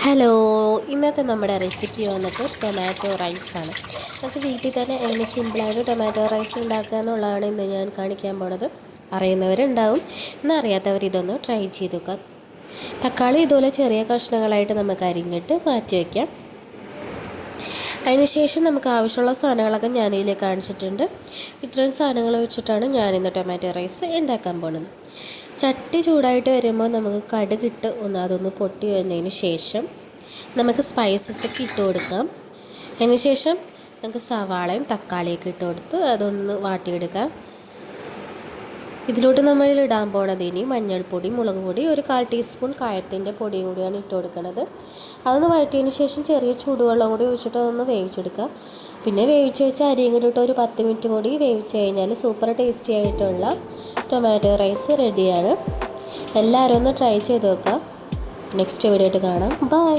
Hello, ഇന്നത്തെ നമ്മുടെ recipe വന്നിട്ട് ടൊമാറ്റോ റൈസാണ്. നമുക്ക് വീട്ടിൽ തന്നെ എങ്ങനെ സിമ്പിളായിട്ട് ടൊമാറ്റോ റൈസ് ഉണ്ടാക്കുക എന്നുള്ളതാണ് ഇന്ന് ഞാൻ കാണിക്കാൻ പോണത്. അറിയുന്നവരുണ്ടാവും, എന്നാൽ അറിയാത്തവർ ഇതൊന്ന് ട്രൈ ചെയ്ത് നോക്കുക. തക്കാളി ഇതുപോലെ ചെറിയ കഷ്ണങ്ങളായിട്ട് നമുക്ക് അരിഞ്ഞിട്ട് മാറ്റി വയ്ക്കാം. അതിനുശേഷം നമുക്ക് ആവശ്യമുള്ള സാധനങ്ങളൊക്കെ ഞാനിതിൽ കാണിച്ചിട്ടുണ്ട്. ഇത്രയും സാധനങ്ങൾ വെച്ചിട്ടാണ് ഞാനിന്ന് ടൊമാറ്റോ റൈസ് ഉണ്ടാക്കാൻ പോകുന്നത്. ചട്ടി ചൂടായിട്ട് വരുമ്പോൾ നമുക്ക് കടുകിട്ട് അതൊന്ന് പൊട്ടി വന്നതിന് ശേഷം നമുക്ക് സ്പൈസസൊക്കെ ഇട്ട് കൊടുക്കാം. അതിന് ശേഷം നമുക്ക് സവാളയും തക്കാളിയൊക്കെ ഇട്ട് കൊടുത്ത് അതൊന്ന് വാട്ടിയെടുക്കാം. ഇതിലോട്ട് നമ്മൾ ഇടാൻ പോണത് ഇനി മഞ്ഞൾപ്പൊടി, മുളക് പൊടി, ഒരു 1/4 ടീസ്പൂൺ കായത്തിൻ്റെ പൊടിയും കൂടിയാണ് ഇട്ട് കൊടുക്കുന്നത്. അതൊന്ന് വഴറ്റിയതിന് ശേഷം ചെറിയ ചൂടുവെള്ളം കൂടി ഒഴിച്ചിട്ട് അതൊന്ന് വേവിച്ചെടുക്കുക. പിന്നെ വേവിച്ച് വെച്ച അരിയും കൂടി ഇട്ട് ഒരു 10 മിനിറ്റ് കൂടി വേവിച്ച് കഴിഞ്ഞാൽ സൂപ്പർ ടേസ്റ്റി ആയിട്ടുള്ള ടൊമാറ്റോ റൈസ് റെഡിയാണ്. എല്ലാവരും ഒന്ന് ട്രൈ ചെയ്ത് നോക്കുക. നെക്സ്റ്റ് വീഡിയോ ആയിട്ട് കാണാം. ബൈ.